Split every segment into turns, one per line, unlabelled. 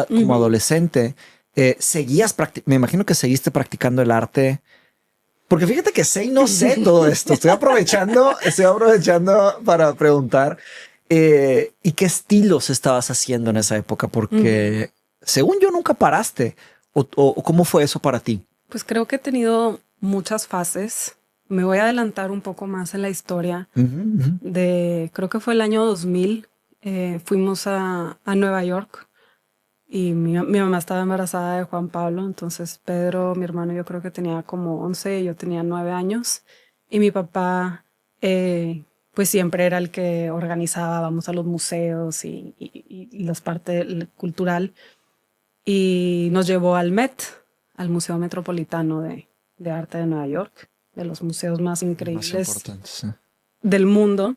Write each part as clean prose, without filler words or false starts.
como adolescente, me imagino que seguiste practicando el arte. Porque fíjate que sé y no sé todo esto. Estoy aprovechando para preguntar ¿y qué estilos estabas haciendo en esa época? Porque según yo nunca paraste. ¿O cómo fue eso para ti?
Pues creo que he tenido muchas fases. Me voy a adelantar un poco más en la historia. Creo que fue el año 2000. Fuimos a Nueva York y mi mamá estaba embarazada de Juan Pablo. Entonces Pedro, mi hermano, yo creo que tenía como 11 y yo tenía 9 años. Y mi papá, pues siempre era el que organizaba, vamos a los museos y las partes cultural. Y nos llevó al Met, al Museo Metropolitano de Arte de Nueva York, de los museos más increíbles del mundo.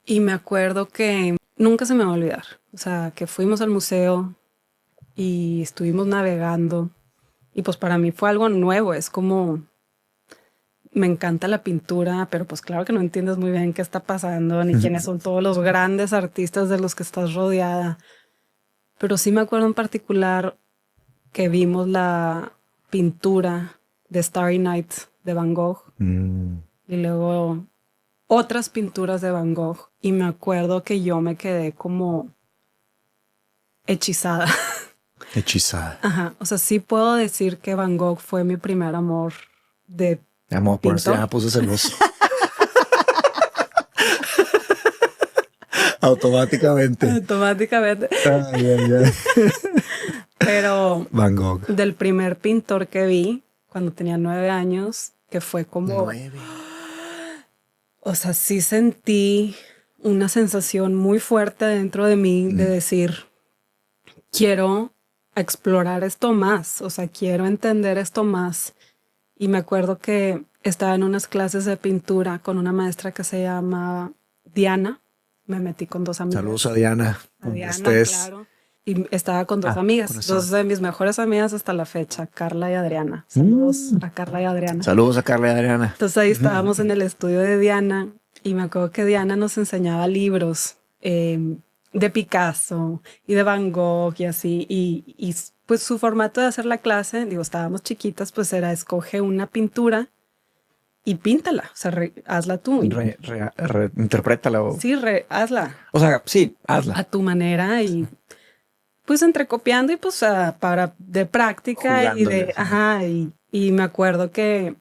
Y me acuerdo que nunca se me va a olvidar. O sea, que fuimos al museo y estuvimos navegando. Y pues para mí fue algo nuevo. Es como, me encanta la pintura, pero pues claro que no entiendes muy bien qué está pasando, ni quiénes son todos los grandes artistas de los que estás rodeada. Pero sí me acuerdo en particular que vimos la pintura de Starry Night de Van Gogh y luego otras pinturas de Van Gogh, y me acuerdo que yo me quedé como hechizada.
Hechizada.
Ajá, o sea, sí puedo decir que Van Gogh fue mi primer amor de
amor, por eso
pintor.
ya me puse celoso. Automáticamente.
Automáticamente. Pero
Van Gogh.
del primer pintor que vi cuando tenía 9 años, que fue como...
9.
O sea, sí sentí una sensación muy fuerte dentro de mí de decir, quiero explorar esto más, o sea, quiero entender esto más. Y me acuerdo que estaba en unas clases de pintura con una maestra que se llama Diana. Me metí con 2 amigas.
Saludos a Diana.
A Diana, claro. Y estaba con 2 amigas, 2 de mis mejores amigas hasta la fecha, Carla y Adriana. Saludos a Carla y Adriana.
Saludos a Carla y Adriana.
Entonces ahí estábamos en el estudio de Diana y me acuerdo que Diana nos enseñaba libros de Picasso y de Van Gogh y así. Y pues su formato de hacer la clase, digo, estábamos chiquitas, pues era escoge una pintura y píntala, o sea, hazla tú.
Interprétala.
Sí, hazla.
O sea, sí, hazla.
A tu manera y pues entrecopiando y pues para de práctica. Jugándole, y de, ajá, y me acuerdo que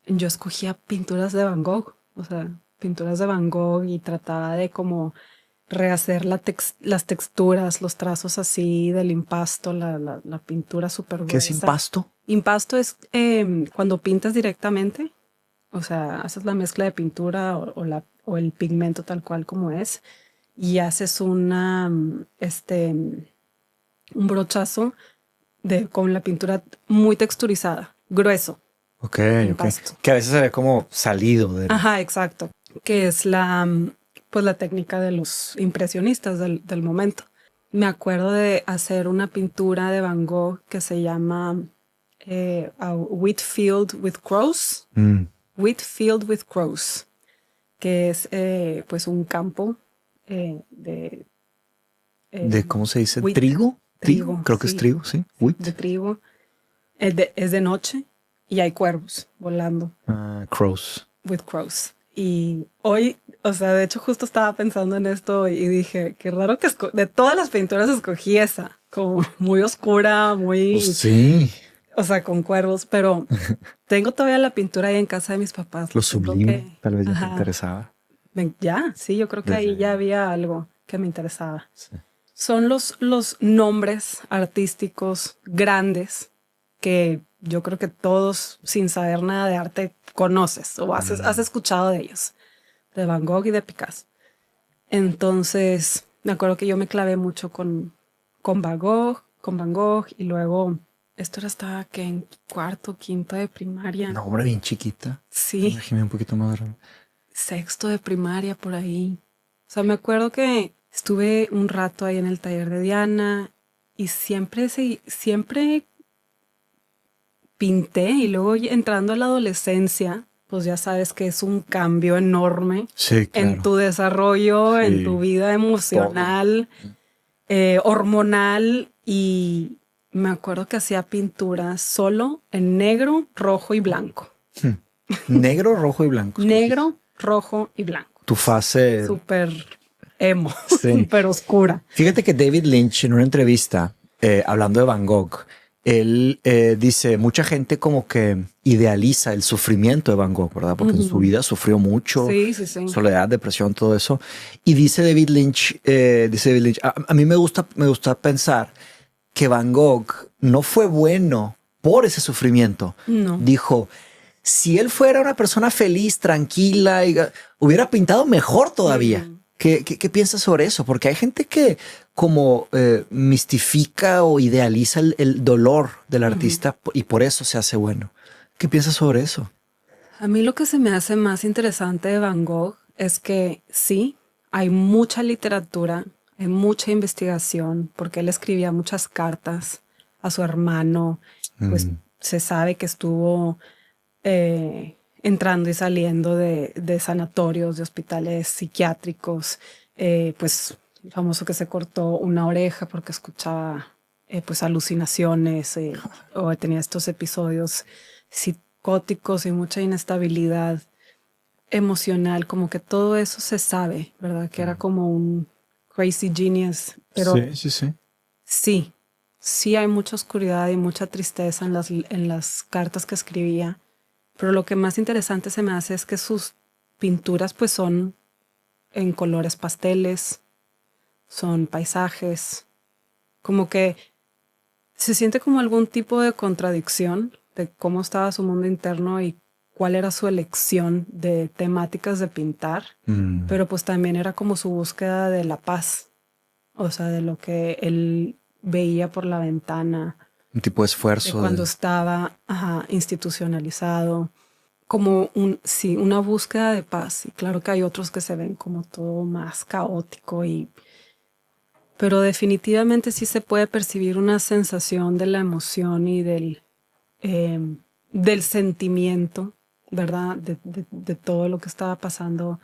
yo escogía pinturas de Van Gogh, o sea, pinturas de Van Gogh y trataba de como rehacer las texturas, los trazos así del impasto, la pintura súper gruesa.
¿Qué es impasto?
Impasto es cuando pintas directamente, o sea, haces la mezcla de pintura o el pigmento tal cual como es y haces un brochazo con la pintura muy texturizada, grueso.
Ok. Que a veces se ve como salido.
Ajá, exacto. Que es la técnica de los impresionistas del momento. Me acuerdo de hacer una pintura de Van Gogh que se llama A Wheat Field with Crows. Wheat Field with Crows. Que es pues un campo de
¿cómo se dice?
Wheat,
¿Trigo?
Trigo.
Creo que sí, es trigo, sí. Wheat.
De trigo. Es de noche y hay cuervos volando.
Crows.
With crows. Y hoy, o sea, de hecho justo estaba pensando en esto y dije, qué raro que de todas las pinturas escogí esa, como muy oscura, muy...
Pues sí.
O sea, con cuervos, pero tengo todavía la pintura ahí en casa de mis papás.
Lo sublime, tal vez ya te interesaba.
Sí, yo creo que ahí ya había algo que me interesaba. Sí. Son los nombres artísticos grandes que yo creo que todos, sin saber nada de arte, conoces o has escuchado de ellos, de Van Gogh y de Picasso. Entonces, me acuerdo que yo me clavé mucho con Van Gogh y luego, estaba que en 4º, 5º de primaria.
No, hombre, bien chiquita.
Sí.
Imagínate un poquito más grande.
6º de primaria, por ahí. O sea, me acuerdo que estuve un rato ahí en el taller de Diana y siempre pinté y luego entrando a la adolescencia, pues ya sabes que es un cambio enorme en tu desarrollo, en tu vida emocional, hormonal y me acuerdo que hacía pinturas solo en negro, rojo y blanco.
Negro, rojo y blanco.
Negro, rojo y blanco.
Tu fase...
Súper emo,
Sí.
súper oscura.
Fíjate que David Lynch en una entrevista, hablando de Van Gogh, él dice, mucha gente como que idealiza el sufrimiento de Van Gogh, ¿verdad? Porque en su vida sufrió mucho,
Sí, sí, sí.
soledad, depresión, todo eso. Y dice David Lynch, a mí me gusta pensar que Van Gogh no fue bueno por ese sufrimiento.
No.
Dijo, si él fuera una persona feliz, tranquila, hubiera pintado mejor todavía. ¿Qué piensas sobre eso? Porque hay gente que como mistifica o idealiza el dolor del artista y por eso se hace bueno. ¿Qué piensas sobre eso?
A mí lo que se me hace más interesante de Van Gogh es que sí, hay mucha literatura, hay mucha investigación, porque él escribía muchas cartas a su hermano, pues se sabe que estuvo entrando y saliendo de sanatorios, de hospitales psiquiátricos, pues el famoso que se cortó una oreja porque escuchaba pues alucinaciones o tenía estos episodios psicóticos y mucha inestabilidad emocional, como que todo eso se sabe, ¿verdad? Que era como un crazy genius, pero sí hay mucha oscuridad y mucha tristeza en las cartas que escribía. Pero lo que más interesante se me hace es que sus pinturas pues son en colores pasteles, son paisajes, como que se siente como algún tipo de contradicción de cómo estaba su mundo interno y cuál era su elección de temáticas de pintar, pero pues también era como su búsqueda de la paz, o sea, de lo que él veía por la ventana.
Un tipo de esfuerzo.
De cuando estaba institucionalizado, como una búsqueda de paz. Y claro que hay otros que se ven como todo más caótico, pero definitivamente sí se puede percibir una sensación de la emoción y del sentimiento, ¿verdad? De todo lo que estaba pasando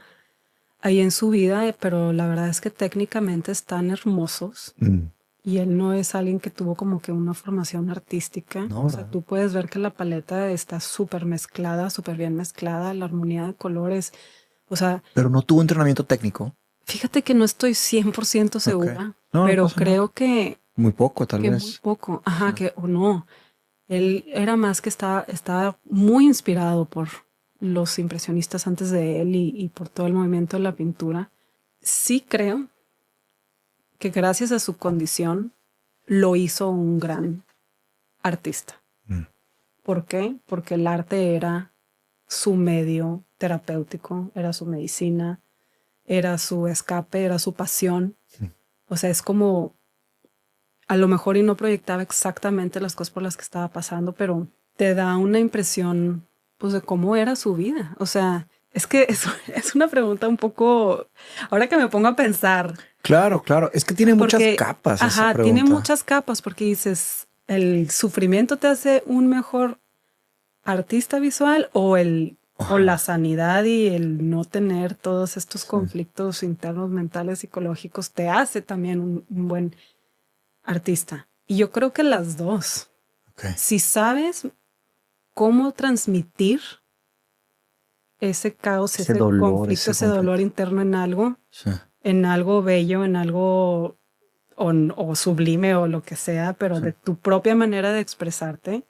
ahí en su vida, pero la verdad es que técnicamente están hermosos. Y él no es alguien que tuvo como que una formación artística.
No,
o sea, tú puedes ver que la paleta está súper mezclada, súper bien mezclada, la armonía de colores. O sea...
Pero no tuvo entrenamiento técnico.
Fíjate que no estoy 100% segura,
no,
pero
no
creo
nada.
que...
Muy poco, tal vez.
Muy poco. Ajá, que o no. Él era más que estaba muy inspirado por los impresionistas antes de él y por todo el movimiento de la pintura. Sí creo que gracias a su condición lo hizo un gran artista. ¿Por qué? Porque el arte era su medio terapéutico, era su medicina, era su escape, era su pasión. O sea, es como, a lo mejor y no proyectaba exactamente las cosas por las que estaba pasando, pero te da una impresión, pues, de cómo era su vida. O sea, es que es una pregunta un poco, ahora que me pongo a pensar.
Claro. Es que tiene muchas capas.
Ajá, tiene muchas capas porque dices, ¿el sufrimiento te hace un mejor artista visual o la sanidad y el no tener todos estos conflictos internos, mentales, psicológicos te hace también un buen artista? Y yo creo que las dos. Si sabes cómo transmitir ese caos, ese conflicto, ese dolor interno en algo, en algo bello, en algo o sublime o lo que sea, pero de tu propia manera de expresarte.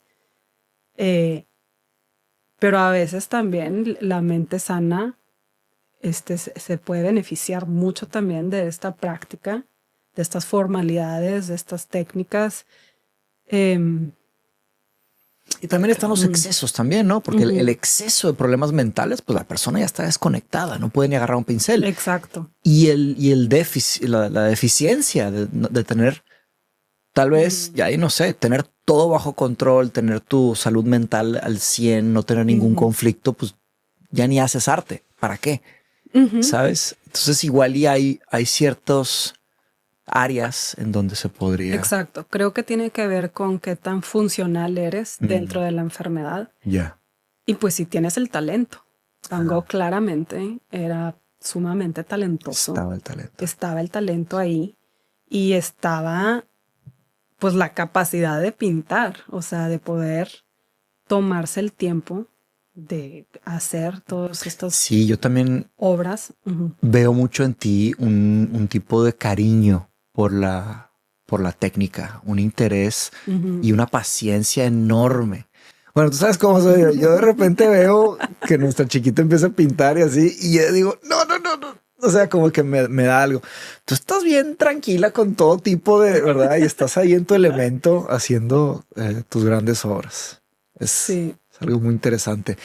Pero a veces también la mente sana se puede beneficiar mucho también de esta práctica, de estas formalidades, de estas técnicas.
Y también están los excesos también, ¿no? Porque el exceso de problemas mentales, pues la persona ya está desconectada, no puede ni agarrar un pincel.
Exacto.
Y el déficit, la deficiencia de tener, tal vez, ya ahí no sé, tener todo bajo control, tener tu salud mental al 100, no tener ningún conflicto, pues ya ni haces arte. ¿Para qué? ¿Sabes? Entonces igual y hay ciertos áreas en donde se podría.
Exacto. Creo que tiene que ver con qué tan funcional eres dentro de la enfermedad.
Ya.
Y pues si tienes el talento. Van Gogh claramente era sumamente talentoso.
Estaba el talento.
Estaba el talento ahí y estaba pues la capacidad de pintar, o sea, de poder tomarse el tiempo de hacer todas estas
Sí, yo también
obras.
veo mucho en ti un tipo de cariño por la técnica, un interés y una paciencia enorme. Bueno, tú sabes cómo soy yo. Yo de repente veo que nuestra chiquita empieza a pintar y así, y yo digo, no, no, no, no. O sea, como que me da algo. Tú estás bien tranquila con todo tipo de, ¿verdad? Y estás ahí en tu elemento haciendo tus grandes obras.
Sí.
Es algo muy interesante.